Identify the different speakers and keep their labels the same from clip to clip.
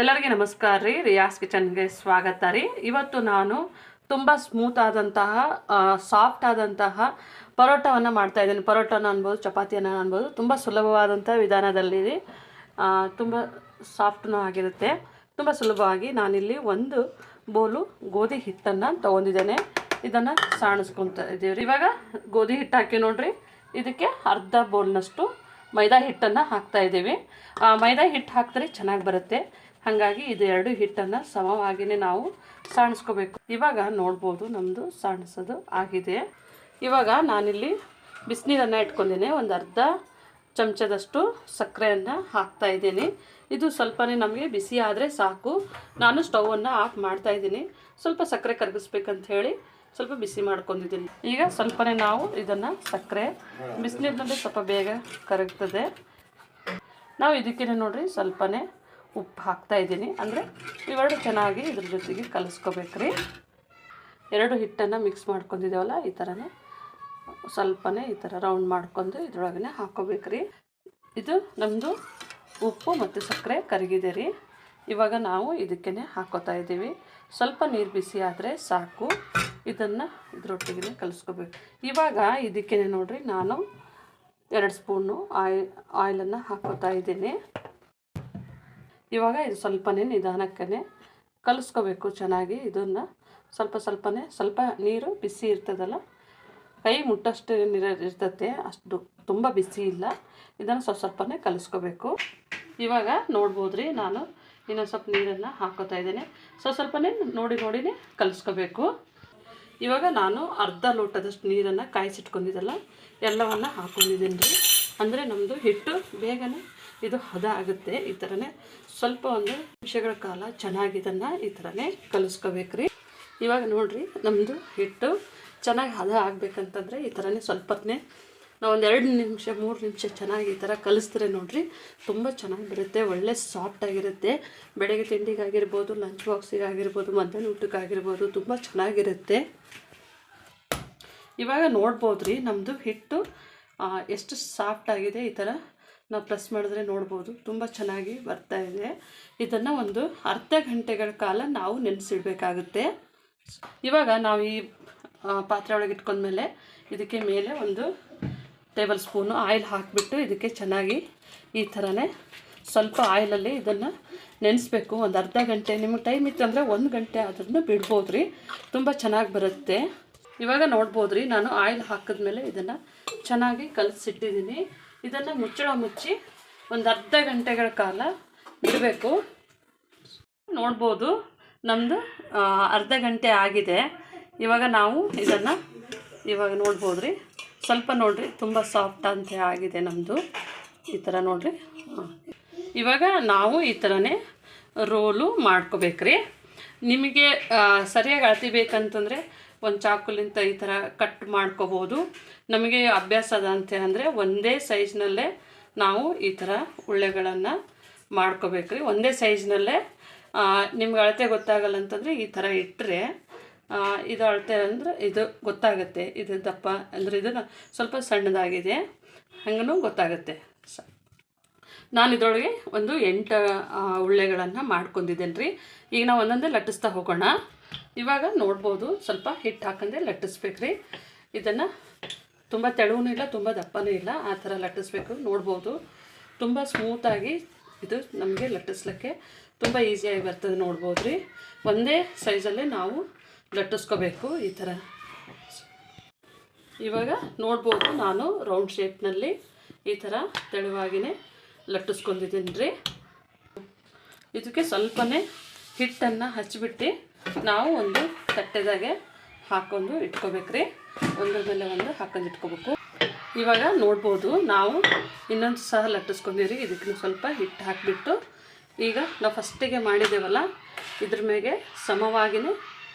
Speaker 1: ಎಲ್ಲರಿಗೆ ನಮಸ್ಕಾರ ರೀ. ರಿಯಾಸ್ ಕಿಚನ್ಗೆ ಸ್ವಾಗತ ರೀ. ಇವತ್ತು ನಾನು ತುಂಬ ಸ್ಮೂತ್ ಆದಂತಹ ಸಾಫ್ಟ್ ಆದಂತಹ ಪರೋಟವನ್ನು ಮಾಡ್ತಾಯಿದ್ದೀನಿ. ಪರೋಟನ ಅನ್ಬೋದು, ಚಪಾತಿಯನ್ನು ಅನ್ಬೋದು. ತುಂಬ ಸುಲಭವಾದಂಥ ವಿಧಾನದಲ್ಲಿ ತುಂಬ ಸಾಫ್ಟ್ನೂ ಆಗಿರುತ್ತೆ. ತುಂಬ ಸುಲಭವಾಗಿ ನಾನಿಲ್ಲಿ ಒಂದು ಬೋಲು ಗೋಧಿ ಹಿಟ್ಟನ್ನು ತೊಗೊಂಡಿದ್ದೇನೆ. ಇದನ್ನು ಸಾಣಿಸ್ಕೊತಾ ಇದ್ದೀವಿ ರೀ. ಇವಾಗ ಗೋಧಿ ಹಿಟ್ಟು ಹಾಕಿ ನೋಡ್ರಿ. ಇದಕ್ಕೆ ಅರ್ಧ ಬೋಲ್ನಷ್ಟು ಮೈದಾ ಹಿಟ್ಟನ್ನು ಹಾಕ್ತಾಯಿದ್ದೀವಿ. ಮೈದಾ ಹಿಟ್ಟು ಹಾಕಿದ್ರೆ ಚೆನ್ನಾಗಿ ಬರುತ್ತೆ. ಹಾಗಾಗಿ ಇದು ಎರಡು ಹಿಟ್ಟನ್ನು ಸಮವಾಗಿಯೇ ನಾವು ಸಾಣಿಸ್ಕೋಬೇಕು. ಇವಾಗ ನೋಡ್ಬೋದು ನಮ್ಮದು ಸಾಣಿಸೋದು ಆಗಿದೆ. ಇವಾಗ ನಾನಿಲ್ಲಿ ಬಿಸಿನೀರನ್ನು ಇಟ್ಕೊಂಡಿದ್ದೀನಿ. ಒಂದು ಅರ್ಧ ಚಮಚದಷ್ಟು ಸಕ್ಕರೆಯನ್ನು ಹಾಕ್ತಾಯಿದ್ದೀನಿ. ಇದು ಸ್ವಲ್ಪನೇ ನಮಗೆ ಬಿಸಿ ಆದರೆ ಸಾಕು. ನಾನು ಸ್ಟವನ್ನು ಆಫ್ ಮಾಡ್ತಾಯಿದ್ದೀನಿ. ಸ್ವಲ್ಪ ಸಕ್ಕರೆ ಕರಗಿಸ್ಬೇಕಂತ ಹೇಳಿ ಸ್ವಲ್ಪ ಬಿಸಿ ಮಾಡ್ಕೊಂಡಿದ್ದೀನಿ. ಈಗ ಸ್ವಲ್ಪನೇ ನಾವು ಇದನ್ನು ಸಕ್ಕರೆ ಬಿಸಿನೀರಿನಲ್ಲಿ ಸ್ವಲ್ಪ ಬೇಗ ಕರಗ್ತದೆ. ನಾವು ಇದಕ್ಕೇ ನೋಡಿರಿ ಸ್ವಲ್ಪನೇ ಉಪ್ಪು ಹಾಕ್ತಾಯಿದ್ದೀನಿ. ಅಂದರೆ ಇವೆರಡು ಚೆನ್ನಾಗಿ ಇದ್ರ ಜೊತೆಗೆ ಕಲಿಸ್ಕೋಬೇಕ್ರಿ. ಎರಡು ಹಿಟ್ಟನ್ನು ಮಿಕ್ಸ್ ಮಾಡ್ಕೊಂಡಿದ್ದೇವಲ್ಲ, ಈ ಥರನೇ ಸ್ವಲ್ಪನೇ ಈ ಥರ ರೌಂಡ್ ಮಾಡ್ಕೊಂಡು ಇದ್ರೊಳಗನೆ ಹಾಕ್ಕೋಬೇಕ್ರಿ. ಇದು ನಮ್ಮದು ಉಪ್ಪು ಮತ್ತು ಸಕ್ಕರೆ ಕರಗಿದೆ ರೀ. ಇವಾಗ ನಾವು ಇದಕ್ಕೇ ಹಾಕ್ಕೋತಾ ಇದ್ದೀವಿ. ಸ್ವಲ್ಪ ನೀರು ಬಿಸಿ ಆದರೆ ಸಾಕು. ಇದನ್ನು ಇದ್ರೊಟ್ಟಿಗೆ ಕಲಿಸ್ಕೋಬೇಕು. ಇವಾಗ ಇದಕ್ಕೇ ನೋಡಿರಿ ನಾನು 2 ಸ್ಪೂನು ಆಯಿಲನ್ನು ಹಾಕ್ಕೋತಾ ಇದ್ದೀನಿ. ಇವಾಗ ಇದು ಸ್ವಲ್ಪನೇ ನಿಧಾನಕ್ಕೇ ಕಲಿಸ್ಕೋಬೇಕು ಚೆನ್ನಾಗಿ. ಇದನ್ನು ಸ್ವಲ್ಪ ನೀರು ಬಿಸಿ ಇರ್ತದಲ್ಲ, ಕೈ ಮುಟ್ಟಷ್ಟು ನೀರು ಇರ್ತದೆ, ಅಷ್ಟು ತುಂಬ ಬಿಸಿ ಇಲ್ಲ. ಇದನ್ನು ಸ್ವಲ್ಪನೇ ಕಲಿಸ್ಕೋಬೇಕು. ಇವಾಗ ನೋಡ್ಬೋದು ರೀ, ನಾನು ಇನ್ನೊಂದು ಸ್ವಲ್ಪ ನೀರನ್ನು ಹಾಕ್ಕೋತಾ ಇದ್ದೇನೆ. ಸ್ವಲ್ಪನೇ ನೋಡಿನೇ ಕಲಿಸ್ಕೋಬೇಕು. ಇವಾಗ ನಾನು ಅರ್ಧ ಲೋಟದಷ್ಟು ನೀರನ್ನು ಕಾಯಿಸಿಟ್ಕೊಂಡಿದ್ದಲ್ಲ ಎಲ್ಲವನ್ನು ಹಾಕ್ಕೊಂಡಿದ್ದೀನಿ ರೀ. ಅಂದರೆ ನಮ್ಮದು ಹಿಟ್ಟು ಬೇಗನೆ ಇದು ಹದ ಆಗುತ್ತೆ. ಈ ಥರನೇ ಸ್ವಲ್ಪ ಒಂದು ನಿಮಿಷಗಳ ಕಾಲ ಚೆನ್ನಾಗಿ ಇದನ್ನು ಈ ಥರನೇ ಕಲಿಸ್ಕೋಬೇಕ್ರಿ. ಇವಾಗ ನೋಡಿರಿ, ನಮ್ಮದು ಹಿಟ್ಟು ಚೆನ್ನಾಗಿ ಹದ ಆಗಬೇಕಂತಂದರೆ ಈ ಥರನೇ ಸ್ವಲ್ಪನೇ ನಾವು ಒಂದು 2 ನಿಮಿಷ 3 ನಿಮಿಷ ಚೆನ್ನಾಗಿ ಈ ಥರ ಕಲಿಸಿದ್ರೆ ನೋಡಿರಿ ತುಂಬ ಚೆನ್ನಾಗಿ ಬರುತ್ತೆ. ಒಳ್ಳೆ ಸಾಫ್ಟಾಗಿರುತ್ತೆ. ಬೆಳಗ್ಗೆ ತಿಂಡಿಗಾಗಿರ್ಬೋದು, ಲಂಚ್ ಬಾಕ್ಸಿಗಾಗಿರ್ಬೋದು, ಮಧ್ಯಾಹ್ನ ಊಟಕ್ಕಾಗಿರ್ಬೋದು ತುಂಬ ಚೆನ್ನಾಗಿರುತ್ತೆ. ಇವಾಗ ನೋಡ್ಬೋದು ರೀ, ನಮ್ಮದು ಹಿಟ್ಟು ಎಷ್ಟು ಸಾಫ್ಟಾಗಿದೆ. ಈ ಥರ ನಾವು ಪ್ರೆಸ್ ಮಾಡಿದ್ರೆ ನೋಡ್ಬೋದು ತುಂಬ ಚೆನ್ನಾಗಿ ಬರ್ತಾಯಿದೆ. ಇದನ್ನು ಒಂದು ಅರ್ಧ ಗಂಟೆಗಳ ಕಾಲ ನಾವು ನೆನೆಸಿಡಬೇಕಾಗುತ್ತೆ. ಇವಾಗ ನಾವು ಈ ಪಾತ್ರೆ ಒಳಗೆ ಇಟ್ಕೊಂಡ್ಮೇಲೆ ಇದಕ್ಕೆ ಮೇಲೆ 1 ಟೇಬಲ್ ಸ್ಪೂನು ಆಯಿಲ್ ಹಾಕಿಬಿಟ್ಟು ಇದಕ್ಕೆ ಚೆನ್ನಾಗಿ ಈ ಥರನೇ ಸ್ವಲ್ಪ ಆಯಿಲಲ್ಲಿ ಇದನ್ನು ನೆನೆಸ್ಬೇಕು. ಒಂದು ಅರ್ಧ ಗಂಟೆ. ನಿಮಗೆ ಟೈಮ್ ಇತ್ತು ಅಂದರೆ 1 ಗಂಟೆ ಆದ್ರೂ ಬಿಡ್ಬೋದು ರೀ, ತುಂಬ ಚೆನ್ನಾಗಿ ಬರುತ್ತೆ. ಇವಾಗ ನೋಡ್ಬೋದು ರೀ, ನಾನು ಆಯಿಲ್ ಹಾಕಿದ್ಮೇಲೆ ಇದನ್ನು ಚೆನ್ನಾಗಿ ಕಲಸಿಟ್ಟಿದ್ದೀನಿ. ಇದನ್ನು ಮುಚ್ಚಳ ಮುಚ್ಚಿ ಒಂದು ಅರ್ಧ ಗಂಟೆಗಳ ಕಾಲ ಬಿಡಬೇಕು. ನೋಡ್ಬೋದು ನಮ್ಮದು ಅರ್ಧ ಗಂಟೆ ಆಗಿದೆ. ಇವಾಗ ನಾವು ಇದನ್ನು ಇವಾಗ ನೋಡ್ಬೋದು ರೀ, ಸ್ವಲ್ಪ ನೋಡಿರಿ ತುಂಬ ಸಾಫ್ಟ್ ಅಂತ ಆಗಿದೆ ನಮ್ಮದು. ಈ ಥರ ನೋಡಿರಿ. ಇವಾಗ ನಾವು ಈ ಥರನೇ ರೋಲು ಮಾಡ್ಕೋಬೇಕ್ರಿ. ನಿಮಗೆ ಸರಿಯಾಗಿ ಅಳತೆ ಬೇಕಂತಂದರೆ ಒಂದು ಚಾಕುಲಿಂದ ಈ ಥರ ಕಟ್ ಮಾಡ್ಕೋಬೋದು. ನಮಗೆ ಅಭ್ಯಾಸ ಅದಂತೆ ಅಂದರೆ ಒಂದೇ ಸೈಜ್ನಲ್ಲೇ ನಾವು ಈ ಥರ ಉಳ್ಳೆಗಳನ್ನು ಮಾಡ್ಕೋಬೇಕ್ರಿ. ಒಂದೇ ಸೈಜ್ನಲ್ಲೇ ನಿಮ್ಗೆ ಅಳತೆ ಗೊತ್ತಾಗಲ್ಲ ಅಂತಂದರೆ ಈ ಥರ ಇಟ್ಟರೆ ಇದು ಅಳತೆ ಅಂದರೆ ಇದು ಗೊತ್ತಾಗುತ್ತೆ. ಇದು ದಪ್ಪ ಅಂದರೆ ಇದನ್ನು ಸ್ವಲ್ಪ ಸಣ್ಣದಾಗಿದೆ ಹಂಗೂ ಗೊತ್ತಾಗುತ್ತೆ. ನಾನು ಇದರೊಳಗೆ ಒಂದು 8 ಉಳ್ಳೆಗಳನ್ನು ಮಾಡ್ಕೊಂಡಿದ್ದೇನೆ ರೀ. ಈಗ ನಾವು ಒಂದೊಂದೇ ಲಟ್ಟಿಸ್ತಾ ಹೋಗೋಣ. ಇವಾಗ ನೋಡ್ಬೋದು ಸ್ವಲ್ಪ ಹಿಟ್ಟು ಹಾಕಂಡೆ ಲಟ್ಟಿಸ್ಬೇಕ್ರಿ. ಇದನ್ನು ತುಂಬ ತೆಳುವೂ ಇಲ್ಲ, ತುಂಬ ದಪ್ಪನೂ ಇಲ್ಲ, ಆ ಥರ ಲಟ್ಟಿಸ್ಬೇಕು. ನೋಡ್ಬೋದು ತುಂಬ ಸ್ಮೂತಾಗಿ ಇದು ನಮಗೆ ಲಟ್ಟಿಸ್ಲಿಕ್ಕೆ ತುಂಬ ಈಸಿಯಾಗಿ ಬರ್ತದೆ. ನೋಡ್ಬೋದು ರೀ, ಒಂದೇ ಸೈಜಲ್ಲೇ ನಾವು ಲಟ್ಟಿಸ್ಕೋಬೇಕು ಈ ಥರ. ಇವಾಗ ನೋಡ್ಬೋದು ನಾನು ರೌಂಡ್ ಶೇಪ್ನಲ್ಲಿ ಈ ಥರ ತೆಳುವಾಗಿಯೇ ಲಟ್ಟಿಸ್ಕೊಂಡಿದ್ದೀನಿ ರೀ. ಇದಕ್ಕೆ ಸ್ವಲ್ಪನೇ ಹಿಟ್ಟನ್ನು ಹಚ್ಚಿಬಿಟ್ಟು ನಾವು ಒಂದು ತಟ್ಟೆದಾಗೆ ಹಾಕ್ಕೊಂಡು ಇಟ್ಕೋಬೇಕ್ರಿ. ಒಂದ್ರ ಮೇಲೆ ಒಂದು ಹಾಕೊಂಡು ಇಟ್ಕೋಬೇಕು. ಇವಾಗ ನೋಡ್ಬೋದು ನಾವು ಇನ್ನೊಂದು ಸಹ ಲಟ್ಟಿಸ್ಕೊಂಡಿರಿ. ಇದಕ್ಕೆ ಸ್ವಲ್ಪ ಹಿಟ್ಟು ಹಾಕಿಬಿಟ್ಟು ಈಗ ನಾವು ಫಸ್ಟಿಗೆ ಮಾಡಿದ್ದೇವಲ್ಲ ಇದ್ರ ಮೇಲೆ ಸಮವಾಗಿಯೇ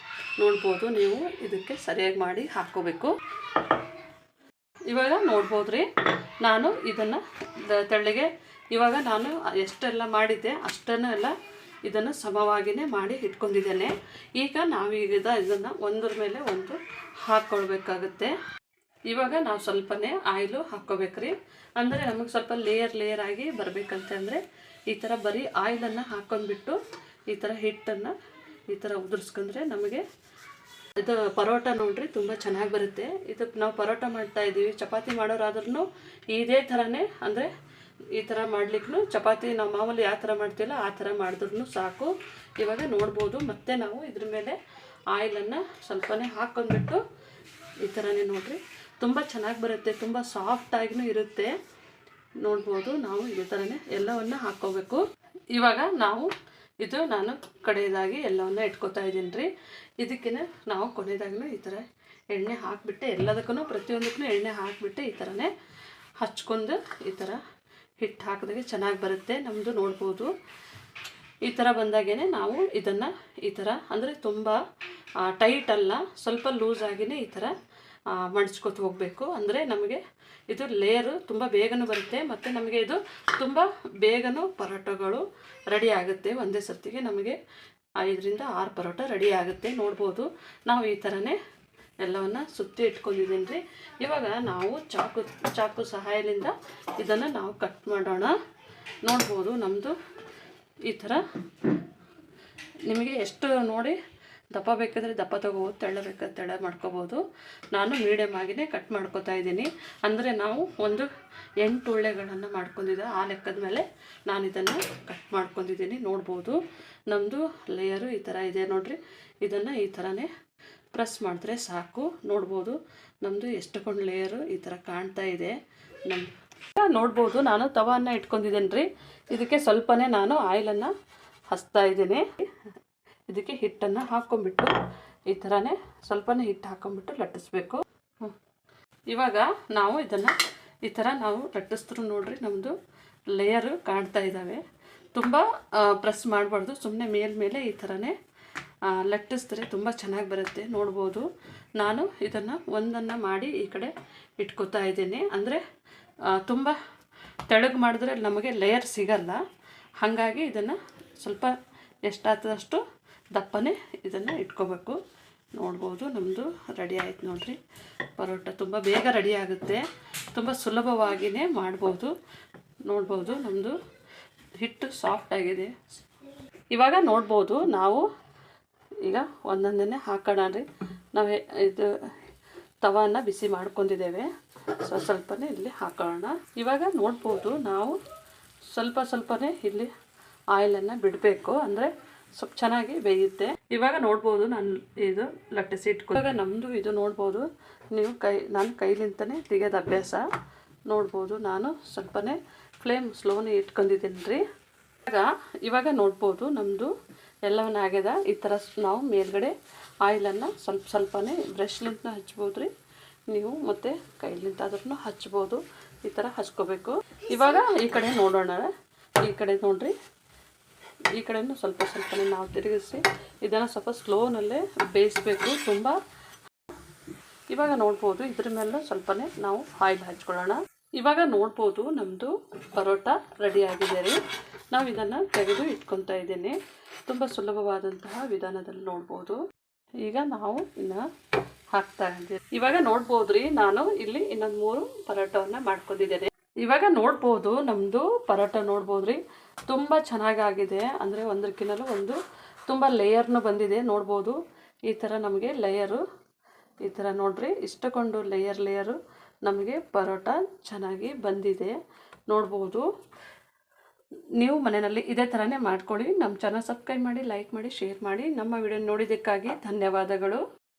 Speaker 1: ನೋಡ್ಬೋದು ನೀವು ಇದಕ್ಕೆ ಸರಿಯಾಗಿ ಮಾಡಿ ಹಾಕ್ಕೋಬೇಕು. ಇವಾಗ ನೋಡ್ಬೋದು ರೀ, ನಾನು ಇದನ್ನು ತೆಳ್ಳಗೆ ಇವಾಗ ನಾನು ಎಷ್ಟೆಲ್ಲ ಮಾಡಿದ್ದೆ ಅಷ್ಟನ್ನು ಎಲ್ಲ ಇದನ್ನು ಸಮವಾಗಿಯೇ ಮಾಡಿ ಇಟ್ಕೊಂಡಿದ್ದೇನೆ. ಈಗ ನಾವೀಗ ಇದನ್ನು ಒಂದ್ರ ಮೇಲೆ ಒಂದು ಹಾಕ್ಕೊಳ್ಬೇಕಾಗುತ್ತೆ. ಇವಾಗ ನಾವು ಸ್ವಲ್ಪನೇ ಆಯಿಲು ಹಾಕ್ಕೋಬೇಕ್ರಿ. ಅಂದರೆ ನಮಗೆ ಸ್ವಲ್ಪ ಲೇಯರ್ ಆಗಿ ಬರಬೇಕಂತಂದರೆ ಈ ಥರ ಬರೀ ಆಯಿಲನ್ನು ಹಾಕ್ಕೊಂಡ್ಬಿಟ್ಟು ಈ ಥರ ಹಿಟ್ಟನ್ನು ಈ ಥರ ಉದುರಿಸ್ಕೊಂಡ್ರೆ ನಮಗೆ ಇದು ಪರೋಟ ನೋಡ್ರಿ ತುಂಬ ಚೆನ್ನಾಗಿ ಬರುತ್ತೆ. ಇದಕ್ಕೆ ನಾವು ಪರೋಟ ಮಾಡ್ತಾಯಿದ್ದೀವಿ, ಚಪಾತಿ ಮಾಡೋರಾದ್ರೂ ಇದೇ ಥರನೇ, ಅಂದರೆ ಈ ಥರ ಮಾಡ್ಲಿಕ್ಕೂ ಚಪಾತಿ ನಾವು ಮಾಮೂಲಿ ಯಾವ ಥರ ಮಾಡ್ತೀವಲ್ಲ ಆ ಥರ ಮಾಡಿದ್ರೂ ಸಾಕು. ಇವಾಗ ನೋಡ್ಬೋದು. ಮತ್ತು ನಾವು ಇದ್ರ ಮೇಲೆ ಆಯಿಲನ್ನು ಸ್ವಲ್ಪನೇ ಹಾಕ್ಕೊಂಡ್ಬಿಟ್ಟು ಈ ಥರನೇ ನೋಡಿರಿ ತುಂಬ ಚೆನ್ನಾಗಿ ಬರುತ್ತೆ, ತುಂಬ ಸಾಫ್ಟಾಗಿಯೂ ಇರುತ್ತೆ. ನೋಡ್ಬೋದು. ನಾವು ಇದೇ ಥರನೇ ಎಲ್ಲವನ್ನು ಹಾಕ್ಕೋಬೇಕು. ಇವಾಗ ನಾನು ಕಡೆಯದಾಗಿ ಎಲ್ಲವನ್ನು ಇಟ್ಕೊತಾ ಇದ್ದೀನಿ ರೀ. ಇದಕ್ಕೆ ನಾವು ಕೊನೆಯದಾಗೂ ಈ ಥರ ಎಣ್ಣೆ ಹಾಕಿಬಿಟ್ಟೆ ಎಲ್ಲದಕ್ಕೂ ಪ್ರತಿಯೊಂದಕ್ಕೂ ಎಣ್ಣೆ ಹಾಕಿಬಿಟ್ಟು ಈ ಥರನೇ ಹಚ್ಕೊಂಡು ಈ ಥರ ಹಿಟ್ಟು ಹಾಕಿದಾಗೆ ಚೆನ್ನಾಗಿ ಬರುತ್ತೆ ನಮ್ಮದು. ನೋಡ್ಬೋದು. ಈ ಥರ ಬಂದಾಗೇ ನಾವು ಇದನ್ನು ಈ ಥರ ಅಂದರೆ ತುಂಬ ಟೈಟ್ ಅಲ್ಲ, ಸ್ವಲ್ಪ ಲೂಸಾಗಿಯೇ ಈ ಥರ ಮಡ್ಚ್ಕೊತ ಹೋಗಬೇಕು. ಅಂದರೆ ನಮಗೆ ಇದು ಲೇಯರು ತುಂಬ ಬೇಗನೂ ಬರುತ್ತೆ ಮತ್ತು ನಮಗೆ ಇದು ತುಂಬ ಬೇಗನೂ ಪರೋಟಗಳು ರೆಡಿ ಆಗುತ್ತೆ. ಒಂದೇ ಸರ್ತಿಗೆ ನಮಗೆ 5ರಿಂದ 6 ಪರೋಟ ರೆಡಿ ಆಗುತ್ತೆ. ನೋಡ್ಬೋದು. ನಾವು ಈ ಥರನೇ ಎಲ್ಲವನ್ನು ಸುತ್ತಿ ಇಟ್ಕೊಂಡಿದ್ದೀನಿ ರೀ. ಇವಾಗ ನಾವು ಚಾಕು ಸಹಾಯದಿಂದ ಇದನ್ನು ನಾವು ಕಟ್ ಮಾಡೋಣ. ನೋಡ್ಬೋದು. ನಮ್ಮದು ಈ ಥರ ನಿಮಗೆ ಎಷ್ಟು ನೋಡಿ ದಪ್ಪ ಬೇಕಾದರೆ ದಪ್ಪ ತೊಗೋಬೋದು, ತೆಳ್ಳ ಬೇಕಾದ್ರೆ ತೆಳ್ಳ ಮಾಡ್ಕೋಬೋದು. ನಾನು ಮೀಡಿಯಮ್ ಆಗಿಯೇ ಕಟ್ ಮಾಡ್ಕೊತಾ ಇದ್ದೀನಿ. ಅಂದರೆ ನಾವು ಒಂದು 8 ಉಳ್ಳೆಗಳನ್ನು ಮಾಡ್ಕೊಂಡಿದ್ದೆ, ಆ ಲೆಕ್ಕದ ಮೇಲೆ ನಾನು ಇದನ್ನು ಕಟ್ ಮಾಡ್ಕೊಂಡಿದ್ದೀನಿ. ನೋಡ್ಬೋದು. ನಮ್ಮದು ಲೇಯರು ಈ ಥರ ಇದೆ ನೋಡಿರಿ. ಇದನ್ನು ಈ ಥರನೇ ಪ್ರೆಸ್ ಮಾಡಿದ್ರೆ ಸಾಕು. ನೋಡ್ಬೋದು. ನಮ್ಮದು ಎಷ್ಟುಕೊಂಡು ಲೇಯರು ಈ ಥರ ಕಾಣ್ತಾ ಇದೆ. ನೋಡ್ಬೋದು. ನಾನು ತವಾನ ಇಟ್ಕೊಂಡಿದ್ದೀನಿ ರೀ. ಇದಕ್ಕೆ ಸ್ವಲ್ಪನೇ ನಾನು ಆಯಿಲನ್ನು ಹಚ್ತಾ ಇದ್ದೀನಿ. ಇದಕ್ಕೆ ಹಿಟ್ಟನ್ನು ಹಾಕ್ಕೊಂಬಿಟ್ಟು ಈ ಥರನೇ ಸ್ವಲ್ಪನೇ ಹಿಟ್ಟು ಹಾಕ್ಕೊಂಬಿಟ್ಟು ಲಟ್ಟಿಸ್ಬೇಕು. ಇವಾಗ ನಾವು ಇದನ್ನು ಈ ಥರ ನಾವು ಲಟ್ಟಿಸಿದ್ರು ನೋಡ್ರಿ ನಮ್ಮದು ಲೇಯರು ಕಾಣ್ತಾ ಇದ್ದಾವೆ. ತುಂಬ ಪ್ರೆಸ್ ಮಾಡಬಾರ್ದು, ಸುಮ್ಮನೆ ಮೇಲ್ಮೇಲೆ ಈ ಥರನೇ ಲಟ್ಟಿಸಿದ್ರೆ ತುಂಬ ಚೆನ್ನಾಗಿ ಬರುತ್ತೆ. ನೋಡ್ಬೋದು. ನಾನು ಇದನ್ನು ಒಂದನ್ನು ಮಾಡಿ ಈ ಕಡೆ ಇಟ್ಕೊತಾ ಇದ್ದೀನಿ. ಅಂದರೆ ತುಂಬ ತೆಳಗೆ ಮಾಡಿದ್ರೆ ನಮಗೆ ಲೇಯರ್ ಸಿಗಲ್ಲ. ಹಾಗಾಗಿ ಇದನ್ನು ಸ್ವಲ್ಪ ಎಷ್ಟಾದಷ್ಟು ದಪ್ಪನೇ ಇದನ್ನು ಇಟ್ಕೋಬೇಕು. ನೋಡ್ಬೋದು. ನಮ್ಮದು ರೆಡಿ ಆಯ್ತು ನೋಡಿರಿ ಪರೋಟ. ತುಂಬ ಬೇಗ ರೆಡಿ ಆಗುತ್ತೆ, ತುಂಬ ಸುಲಭವಾಗಿಯೇ ಮಾಡ್ಬೋದು. ನೋಡ್ಬೋದು. ನಮ್ಮದು ಹಿಟ್ಟು ಸಾಫ್ಟಾಗಿದೆ. ಇವಾಗ ನೋಡ್ಬೋದು. ನಾವು ಈಗ ಒಂದೊಂದನ್ನೇ ಹಾಕೋಣ ರೀ. ನಾವು ಇದು ತವಾನ ಬಿಸಿ ಮಾಡ್ಕೊಂಡಿದ್ದೇವೆ, ಸ್ವಲ್ಪನೇ ಇಲ್ಲಿ ಹಾಕೋಣ. ಇವಾಗ ನೋಡ್ಬೋದು. ನಾವು ಸ್ವಲ್ಪನೇ ಇಲ್ಲಿ ಆಯಿಲನ್ನು ಬಿಡಬೇಕು, ಅಂದರೆ ಸ್ವಲ್ಪ ಚೆನ್ನಾಗಿ ಬೇಯುತ್ತೆ. ಇವಾಗ ನೋಡ್ಬೋದು. ನಾನು ಇದು ಲಟ್ಟಿಸಿ ಇಟ್ಕೊಂಡು ಇವಾಗ ನಮ್ಮದು ಇದು ನೋಡ್ಬೋದು. ನೀವು ನಾನು ಕೈಲಿಂತಲೇ ತೆಗೆಯೋದು ಅಭ್ಯಾಸ. ನೋಡ್ಬೋದು. ನಾನು ಸ್ವಲ್ಪನೇ ಫ್ಲೇಮ್ ಸ್ಲೋನೇ ಇಟ್ಕೊಂಡಿದ್ದೀನಿ ರೀ. ಇವಾಗ ನೋಡ್ಬೋದು. ನಮ್ಮದು ಎಲ್ಲವನ್ನ ಆಗ್ಯದ. ಈ ಥರ ನಾವು ಮೇಲ್ಗಡೆ ಆಯಿಲನ್ನು ಸ್ವಲ್ಪನೇ ಬ್ರಷ್ಲಿಂತ ಹಚ್ಬೋದು ರೀ ನೀವು, ಮತ್ತು ಕೈಲಿಂತ ಆದ್ರೂ ಹಚ್ಬೋದು. ಈ ಥರ ಹಚ್ಕೋಬೇಕು. ಇವಾಗ ಈ ಕಡೆ ನೋಡೋಣ. ಈ ಕಡೆ ನೋಡಿರಿ. ಈ ಕಡೆಯೂ ಸ್ವಲ್ಪನೇ ನಾವು ತಿರುಗಿಸಿ ಇದನ್ನು ಸ್ವಲ್ಪ ಸ್ಲೋನಲ್ಲೇ ಬೇಯಿಸಬೇಕು ತುಂಬ. ಇವಾಗ ನೋಡ್ಬೋದು. ಇದ್ರ ಮೇಲೆ ಸ್ವಲ್ಪನೇ ನಾವು ಆಯಿಲ್ ಹಚ್ಕೊಳ್ಳೋಣ. ಇವಾಗ ನೋಡ್ಬೋದು. ನಮ್ಮದು ಪರೋಟ ರೆಡಿ ಆಗಿದೆ ರೀ. ನಾವು ಇದನ್ನು ತೆಗೆದು ಇಟ್ಕೊತಾ ಇದ್ದೀನಿ. ತುಂಬ ಸುಲಭವಾದಂತಹ ವಿಧಾನದಲ್ಲಿ ನೋಡ್ಬೋದು. ಈಗ ನಾವು ಇನ್ನು ಹಾಕ್ತಾ ಇದ್ದೀವಿ. ಇವಾಗ ನೋಡ್ಬೋದು ರೀ. ನಾನು ಇಲ್ಲಿ ಇನ್ನೊಂದು 3 ಪರೋಟವನ್ನು ಮಾಡ್ಕೊಂಡಿದ್ದೇನೆ. ಇವಾಗ ನೋಡ್ಬೋದು. ನಮ್ಮದು ಪರೋಟ ನೋಡ್ಬೋದು ರೀ. ತುಂಬ ಚೆನ್ನಾಗಾಗಿದೆ. ಅಂದರೆ ಒಂದಕ್ಕಿಂತಲೂ ಒಂದು ತುಂಬ ಲೇಯರ್ನು ಬಂದಿದೆ. ನೋಡ್ಬೋದು. ಈ ಥರ ನಮಗೆ ಲೇಯರು ಈ ಥರ ನೋಡ್ರಿ ಇಷ್ಟಕೊಂಡು ಲೇಯರು ನಮಗೆ ಪರೋಟ ಚೆನ್ನಾಗಿ ಬಂದಿದೆ. ನೋಡ್ಬೋದು. ನೀವು ಮನೆಯಲ್ಲಿ ಇದೇ ಥರನೇ ಮಾಡ್ಕೊಳ್ಳಿ. ನಮ್ಮ ಚಾನಲ್ ಸಬ್ಸ್ಕ್ರೈಬ್ ಮಾಡಿ, ಲೈಕ್ ಮಾಡಿ, ಶೇರ್ ಮಾಡಿ. ನಮ್ಮ ವಿಡಿಯೋ ನೋಡಿದ್ದಕ್ಕಾಗಿ ಧನ್ಯವಾದಗಳು.